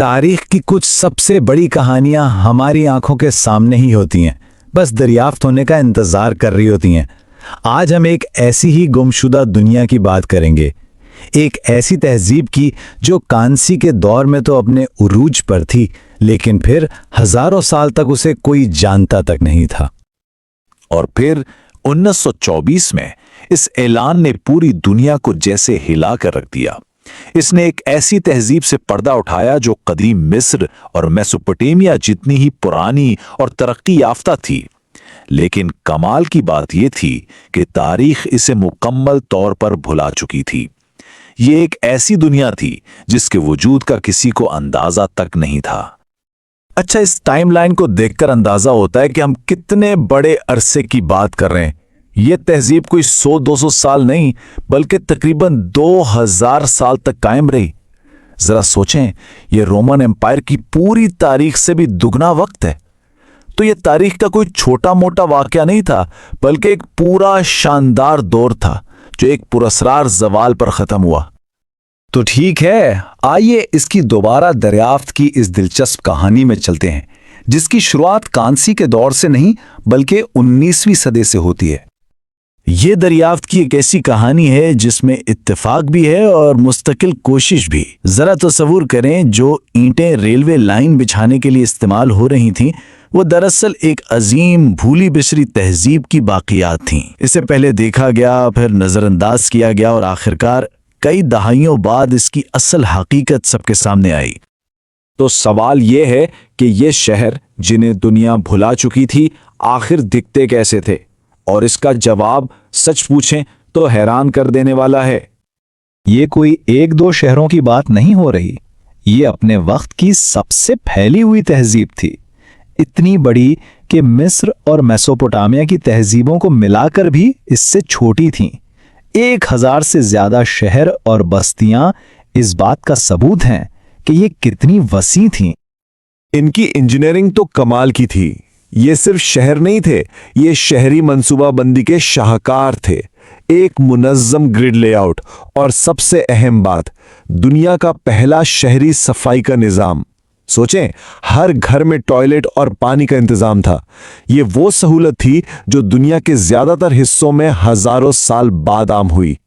तारीख की कुछ सबसे बड़ी कहानियां हमारी आंखों के सामने ही होती हैं, बस दरियाफ्त होने का इंतजार कर रही होती हैं। आज हम एक ऐसी ही गुमशुदा दुनिया की बात करेंगे, एक ऐसी तहजीब की जो कांसी के दौर में तो अपने उरूज पर थी, लेकिन फिर हजारों साल तक उसे कोई जानता तक नहीं था। और फिर 1924 में इस ऐलान ने पूरी दुनिया को जैसे हिला कर रख दिया। इसने एक ऐसी तहजीब से पर्दा उठाया जो कदीम मिस्र और मेसोपोटामिया जितनी ही पुरानी और तरक्की याफ्ता थी। लेकिन कमाल की बात यह थी कि तारीख इसे मुकम्मल तौर पर भुला चुकी थी। ये एक ऐसी दुनिया थी जिसके वजूद का किसी को अंदाजा तक नहीं था। अच्छा, इस टाइमलाइन को देखकर अंदाजा होता है कि हम कितने बड़े अरसे की बात कर रहे हैं। यह तहजीब कोई 100-200 साल नहीं, बल्कि तकरीबन 2000 साल तक कायम रही। जरा सोचें, यह रोमन एम्पायर की पूरी तारीख से भी दुगना वक्त है। तो यह तारीख का कोई छोटा मोटा वाकया नहीं था, बल्कि एक पूरा शानदार दौर था जो एक पुरस्कार जवाल पर खत्म हुआ। तो ठीक है, आइए इसकी दोबारा दरियाफ्त की इस दिलचस्प कहानी में चलते हैं, जिसकी शुरुआत कांसी के दौर से नहीं बल्कि 19वीं सदी से होती है। ये दरियाफ्त की एक ऐसी कहानी है जिसमें इत्तेफाक भी है और मुस्तकिल कोशिश भी। जरा तसव्वुर करें, जो ईंटें रेलवे लाइन बिछाने के लिए इस्तेमाल हो रही थीं, वो दरअसल एक अजीम भूली बिसरी तहजीब की बाकियात थीं। इसे पहले देखा गया, फिर नजरअंदाज किया गया और आखिरकार कई दहाइयों बाद इसकी असल हकीकत सबके सामने आई। तो सवाल ये है कि ये शहर जिन्हें दुनिया भुला चुकी थी, आखिर दिखते कैसे थे? और इसका जवाब सच पूछें तो हैरान कर देने वाला है। ये कोई एक दो शहरों की बात नहीं हो रही, ये अपने वक्त की सबसे फैली हुई तहजीब थी। इतनी बड़ी कि मिस्र और मेसोपोटामिया की तहजीबों को मिलाकर भी इससे छोटी थीं। 1000 से ज्यादा शहर और बस्तियां इस बात का सबूत हैं कि ये कितनी वसी थीं। इनकी इंजीनियरिंग तो कमाल की थी। ये सिर्फ शहर नहीं थे, ये शहरी मंसूबाबंदी के शाहकार थे। एक मुनज़्ज़म ग्रिड लेआउट और सबसे अहम बात, दुनिया का पहला शहरी सफाई का निज़ाम। सोचें, हर घर में टॉयलेट और पानी का इंतजाम था। ये वो सहूलत थी जो दुनिया के ज्यादातर हिस्सों में हजारों साल बाद आम हुई।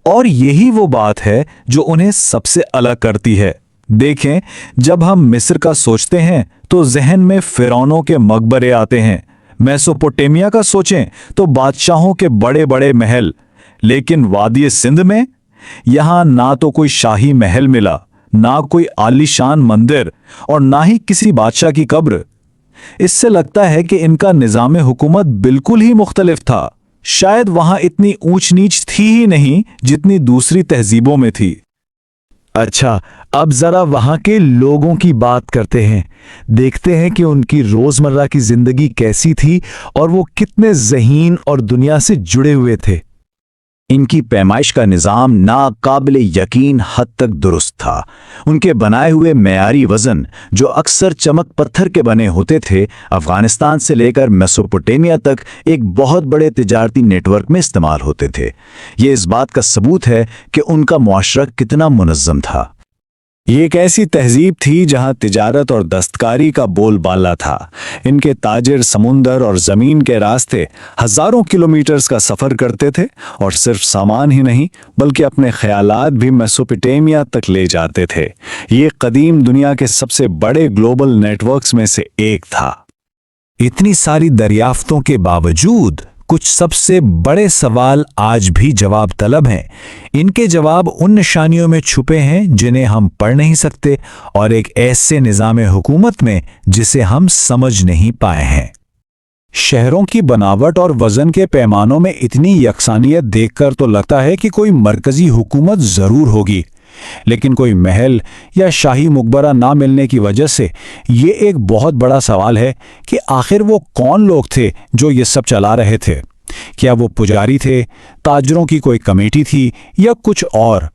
और यही वो बात है जो उन्हें सबसे अलग करती है। देखें, जब हम मिस्र का सोचते हैं तो जहन में फिरौनों के मकबरे आते हैं। मेसोपोटामिया का सोचें तो बादशाहों के बड़े बड़े महल। लेकिन वादी सिंध में यहां ना तो कोई शाही महल मिला, ना कोई आलीशान मंदिर और ना ही किसी बादशाह की कब्र। इससे लगता है कि इनका निज़ाम हुकूमत बिल्कुल ही मुख्तलिफ था। शायद वहां इतनी ऊंच नीच थी ही नहीं जितनी दूसरी तहजीबों में थी। अच्छा, अब जरा वहां के लोगों की बात करते हैं। देखते हैं कि उनकी रोजमर्रा की जिंदगी कैसी थी और वो कितने ज़हीन और दुनिया से जुड़े हुए थे। इनकी पैमाइश का निज़ाम नाकाबिले यकीन हद तक दुरुस्त था। उनके बनाए हुए मेयारी वज़न, जो अक्सर चमक पत्थर के बने होते थे, अफ़गानिस्तान से लेकर मेसोपोटामिया तक एक बहुत बड़े तिजारती नेटवर्क में इस्तेमाल होते थे। ये इस बात का सबूत है कि उनका मुआशरा कितना मुनज़्ज़म था। ये एक ऐसी तहजीब थी जहां तिजारत और दस्तकारी का बोलबाला था। इनके ताजिर समुंदर और ज़मीन के रास्ते हज़ारों किलोमीटर्स का सफ़र करते थे और सिर्फ सामान ही नहीं बल्कि अपने ख्यालात भी मेसोपोटामिया तक ले जाते थे। ये कदीम दुनिया के सबसे बड़े ग्लोबल नेटवर्क्स में से एक था। इतनी सारी दरियाफ्तों के बावजूद कुछ सबसे बड़े सवाल आज भी जवाब तलब हैं। इनके जवाब उन निशानियों में छुपे हैं जिन्हें हम पढ़ नहीं सकते, और एक ऐसे निज़ाम हुकूमत में जिसे हम समझ नहीं पाए हैं। शहरों की बनावट और वजन के पैमानों में इतनी यकसानियत देखकर तो लगता है कि कोई मरकजी हुकूमत जरूर होगी, लेकिन कोई महल या शाही मुकबरा ना मिलने की वजह से ये एक बहुत बड़ा सवाल है कि आखिर वो कौन लोग थे जो ये सब चला रहे थे। क्या वो पुजारी थे, ताजरों की कोई कमेटी थी या कुछ और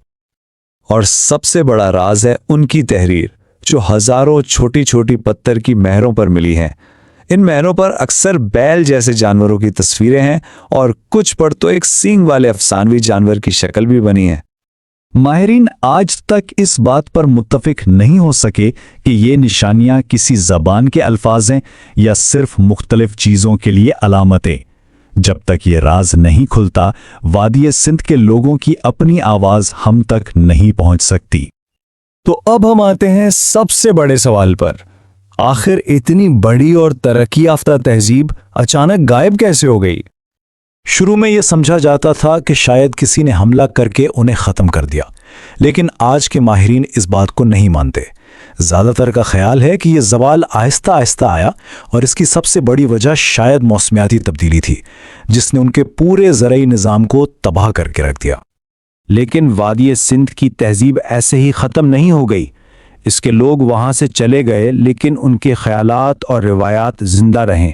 सबसे बड़ा राज है उनकी तहरीर, जो हजारों छोटी छोटी पत्थर की मेहरों पर मिली हैं। इन मेहरों पर अक्सर बैल जैसे जानवरों की तस्वीरें हैं और कुछ पर तो एक सींग वाले अफसानवी जानवर की शक्ल भी बनी है। माहिरीन आज तक इस बात पर मुत्तफिक नहीं हो सके कि ये निशानियां किसी ज़बान के अल्फाज हैं या सिर्फ मुख्तलिफ चीज़ों के लिए अलामतें। जब तक ये राज नहीं खुलता, वादी सिंध के लोगों की अपनी आवाज़ हम तक नहीं पहुंच सकती। तो अब हम आते हैं सबसे बड़े सवाल पर। आखिर इतनी बड़ी और तरक्की याफ्ता तहजीब अचानक गायब कैसे हो गई? शुरू में यह समझा जाता था कि शायद किसी ने हमला करके उन्हें ख़त्म कर दिया, लेकिन आज के माहिरीन इस बात को नहीं मानते। ज़्यादातर का ख्याल है कि यह ज़वाल आहिस्ता आहिस्ता आया और इसकी सबसे बड़ी वजह शायद मौसमियाती तब्दीली थी, जिसने उनके पूरे ज़रई निज़ाम को तबाह करके रख दिया। लेकिन वादी सिंध की तहजीब ऐसे ही ख़त्म नहीं हो गई। इसके लोग वहाँ से चले गए, लेकिन उनके ख़यालात और रिवायात ज़िंदा रहें,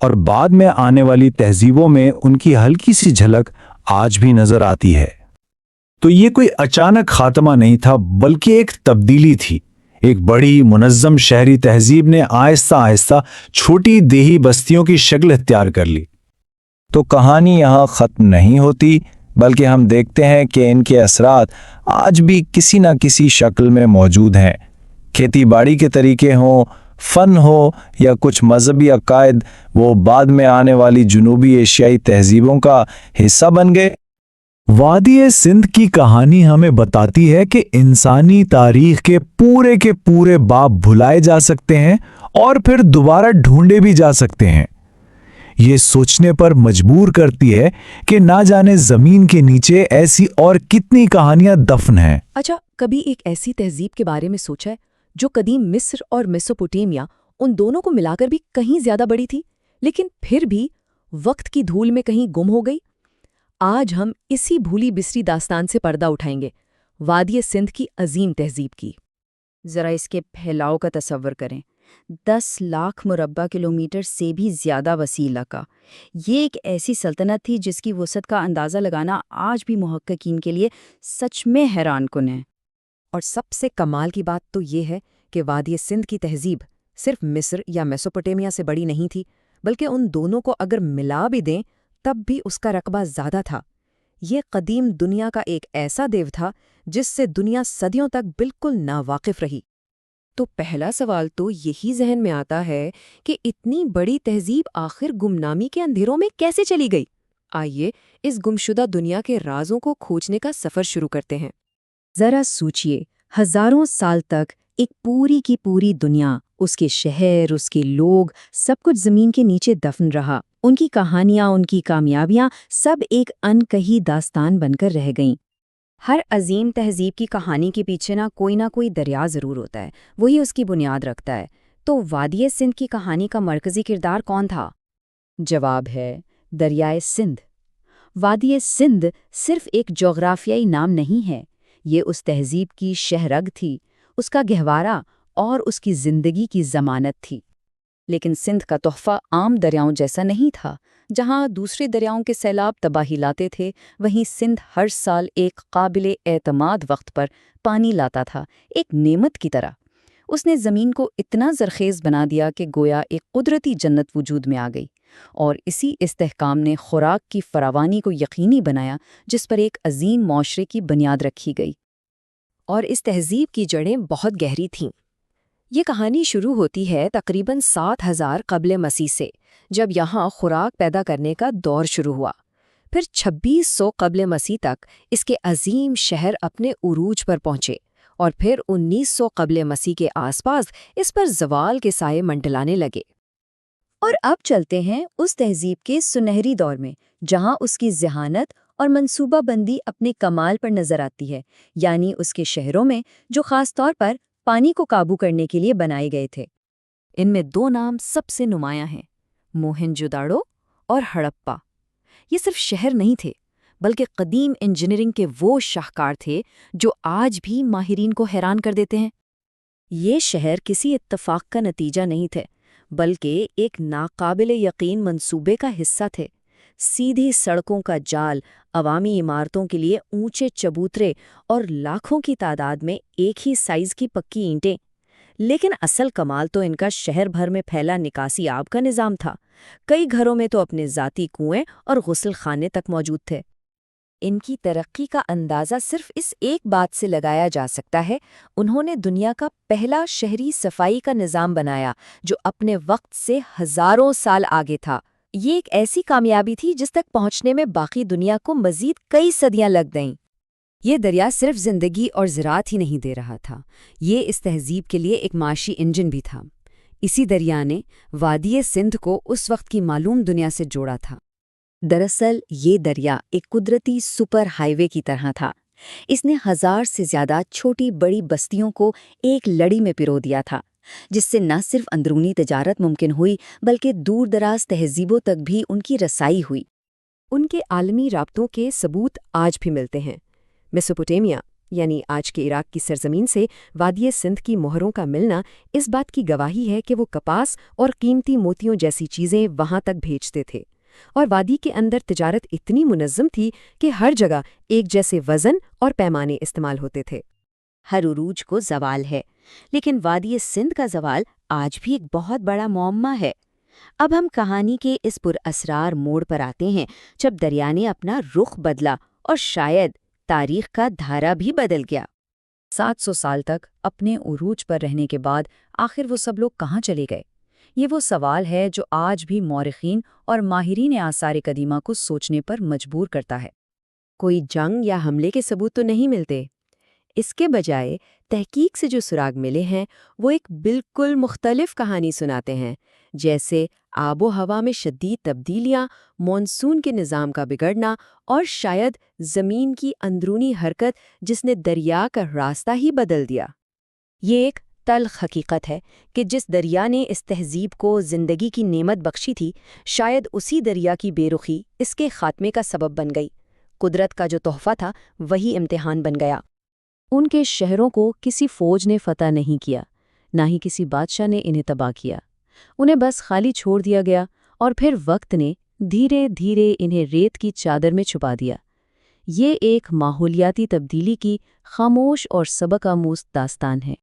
और बाद में आने वाली तहजीबों में उनकी हल्की सी झलक आज भी नज़र आती है। तो ये कोई अचानक खात्मा नहीं था, बल्कि एक तब्दीली थी। एक बड़ी मुनज़्ज़म शहरी तहजीब ने आहिस्ता आहिस्ता छोटी देही बस्तियों की शक्ल इख्तियार कर ली। तो कहानी यहाँ ख़त्म नहीं होती, बल्कि हम देखते हैं कि इनके असरात आज भी किसी न किसी शक्ल में मौजूद हैं। खेती बाड़ी के तरीके हों, फ़न हो या कुछ मजहबी अकायद, वो बाद में आने वाली जनूबी एशियाई तहजीबों का हिस्सा बन गए। वादी सिंध की कहानी हमें बताती है कि इंसानी तारीख के पूरे बाब भुलाए जा सकते हैं और फिर दोबारा ढूंढे भी जा सकते हैं। ये सोचने पर मजबूर करती है कि ना जाने जमीन के नीचे ऐसी और कितनी कहानियां दफन हैं। अच्छा, कभी एक ऐसी तहजीब के बारे में सोचा है जो कदीम मिस्र और मेसोपोटामिया उन दोनों को मिलाकर भी कहीं ज्यादा बड़ी थी, लेकिन फिर भी वक्त की धूल में कहीं गुम हो गई? आज हम इसी भूली बिसरी दास्तान से पर्दा उठाएंगे, वादी सिंध की अजीम तहजीब की। ज़रा इसके फैलाव का तसव्वुर करें। 10 लाख मुरब्बा किलोमीटर से भी ज़्यादा वसी इलाका। ये एक ऐसी सल्तनत थी जिसकी वसअत का अंदाज़ा लगाना आज भी मुहक्किकीन के लिए सच में हैरान कुन है। और सबसे कमाल की बात तो ये है कि वादी सिंध की तहजीब सिर्फ मिस्र या मेसोपोटामिया से बड़ी नहीं थी, बल्कि उन दोनों को अगर मिला भी दें तब भी उसका रकबा ज़्यादा था। ये कदीम दुनिया का एक ऐसा देव था जिससे दुनिया सदियों तक बिल्कुल नावाकिफ रही। तो पहला सवाल तो यही जहन में आता है कि इतनी बड़ी तहजीब आखिर गुमनामी के अंधेरों में कैसे चली गई? आइए इस गुमशुदा दुनिया के राजों को खोजने का सफ़र शुरू करते हैं। ज़रा सोचिए, हज़ारों साल तक एक पूरी की पूरी दुनिया, उसके शहर, उसके लोग, सब कुछ ज़मीन के नीचे दफन रहा। उनकी कहानियाँ, उनकी कामयाबियाँ सब एक अनकही दास्तान बनकर रह गईं। हर अजीम तहजीब की कहानी के पीछे ना कोई दरिया ज़रूर होता है, वही उसकी बुनियाद रखता है। तो वादी सिंध की कहानी का मरकज़ी किरदार कौन था? जवाब है दरियाए सिंध। वादी सिंध सिर्फ एक जोग्राफियाई नाम नहीं है, ये उस तहजीब की शहरग थी, उसका गहवारा और उसकी ज़िंदगी की ज़मानत थी। लेकिन सिंध का तोहफ़ा आम दरियाओं जैसा नहीं था। जहाँ दूसरे दरियाओं के सैलाब तबाही लाते थे, वहीं सिंध हर साल एक काबिले एतमाद वक्त पर पानी लाता था, एक नेमत की तरह। उसने ज़मीन को इतना ज़रखेज़ बना दिया कि गोया एक कुदरती जन्नत वजूद में आ गई। और इसी इस्तेहकाम ने खुराक की फरावानी को यकीनी बनाया, जिस पर एक अजीम माशरे की बुनियाद रखी गई। और इस तहजीब की जड़ें बहुत गहरी थीं। ये कहानी शुरू होती है तकरीबन 7000 क़ब्ल मसीह से, जब यहाँ खुराक पैदा करने का दौर शुरू हुआ। फिर 2600 क़ब्ल मसीह तक इसके अजीम शहर अपने उरूज पर पहुँचे, और फिर 1900 क़ब्ल मसीह के आसपास इस पर ज़वाल के साए मंडलाने लगे। और अब चलते हैं उस तहजीब के सुनहरी दौर में, जहाँ उसकी ज़हानत और मंसूबाबंदी अपने कमाल पर नजर आती है, यानी उसके शहरों में जो खास तौर पर पानी को काबू करने के लिए बनाए गए थे। इनमें 2 नाम सबसे नुमायां हैं, मोहनजोदाड़ो और हड़प्पा। ये सिर्फ शहर नहीं थे, बल्कि कदीम इंजीनियरिंग के वो शाहकार थे जो आज भी माहिरीन को हैरान कर देते हैं। ये शहर किसी इत्तफाक का नतीजा नहीं थे, बल्कि एक नाकाबिले यकीन मंसूबे का हिस्सा थे। सीधी सड़कों का जाल, अवामी इमारतों के लिए ऊंचे चबूतरे और लाखों की तादाद में एक ही साइज की पक्की ईंटें। लेकिन असल कमाल तो इनका शहर भर में फैला निकासी आब का निज़ाम था। कई घरों में तो अपने ज़ाती कुएं और गुस्ल खाने तक मौजूद थे। ان کی ترقی کا اندازہ صرف اس ایک بات سے لگایا جا سکتا ہے، انہوں نے دنیا کا پہلا شہری صفائی کا نظام بنایا جو اپنے وقت سے ہزاروں سال آگے تھا۔ یہ ایک ایسی کامیابی تھی جس تک پہنچنے میں باقی دنیا کو مزید کئی صدیاں لگ گئیں۔ یہ دریا صرف زندگی اور زراعت ہی نہیں دے رہا تھا، یہ اس تہذیب کے لیے ایک معاشی انجن بھی تھا۔ اسی دریا نے وادی سندھ کو اس وقت کی معلوم دنیا سے جوڑا تھا۔ دراصل یہ دریا ایک قدرتی سپر ہائی وے کی طرح تھا۔ اس نے 1000 سے زیادہ چھوٹی بڑی بستیوں کو ایک لڑی میں پرو دیا تھا، جس سے نہ صرف اندرونی تجارت ممکن ہوئی بلکہ دور دراز تہذیبوں تک بھی ان کی رسائی ہوئی۔ ان کے عالمی رابطوں کے ثبوت آج بھی ملتے ہیں۔ میسوپوٹیمیا یعنی آج کے عراق کی سرزمین سے وادی سندھ کی مہروں کا ملنا اس بات کی گواہی ہے کہ وہ کپاس اور قیمتی موتیوں جیسی چیزیں وہاں تک بھیجتے تھے، اور وادی کے اندر تجارت اتنی منظم تھی کہ ہر جگہ ایک جیسے وزن اور پیمانے استعمال ہوتے تھے۔ ہر عروج کو زوال ہے، لیکن وادی سندھ کا زوال آج بھی ایک بہت بڑا معمہ ہے۔ اب ہم کہانی کے اس پراسرار موڑ پر آتے ہیں جب دریا نے اپنا رخ بدلا اور شاید تاریخ کا دھارا بھی بدل گیا۔ 700 سال تک اپنے عروج پر رہنے کے بعد آخر وہ سب لوگ کہاں چلے گئے؟ یہ وہ سوال ہے جو آج بھی مورخین اور ماہرین آثار قدیمہ کو سوچنے پر مجبور کرتا ہے۔ کوئی جنگ یا حملے کے ثبوت تو نہیں ملتے، اس کے بجائے تحقیق سے جو سراغ ملے ہیں وہ ایک بالکل مختلف کہانی سناتے ہیں، جیسے آب و ہوا میں شدید تبدیلیاں، مانسون کے نظام کا بگڑنا، اور شاید زمین کی اندرونی حرکت جس نے دریا کا راستہ ہی بدل دیا۔ یہ ایک تلخ حقیقت ہے کہ جس دریا نے اس تہذیب کو زندگی کی نعمت بخشی تھی، شاید اسی دریا کی بے رخی اس کے خاتمے کا سبب بن گئی۔ قدرت کا جو تحفہ تھا وہی امتحان بن گیا۔ ان کے شہروں کو کسی فوج نے فتح نہیں کیا، نہ ہی کسی بادشاہ نے انہیں تباہ کیا۔ انہیں بس خالی چھوڑ دیا گیا، اور پھر وقت نے دھیرے دھیرے انہیں ریت کی چادر میں چھپا دیا۔ یہ ایک ماحولیاتی تبدیلی کی خاموش اور سبق آموز داستان ہے۔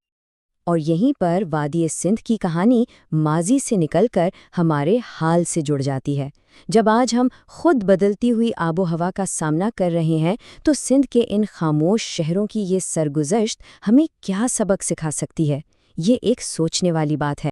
اور یہیں پر وادی سندھ کی کہانی ماضی سے نکل کر ہمارے حال سے جڑ جاتی ہے۔ جب آج ہم خود بدلتی ہوئی آب و ہوا کا سامنا کر رہے ہیں تو سندھ کے ان خاموش شہروں کی یہ سرگزشت ہمیں کیا سبق سکھا سکتی ہے؟ یہ ایک سوچنے والی بات ہے۔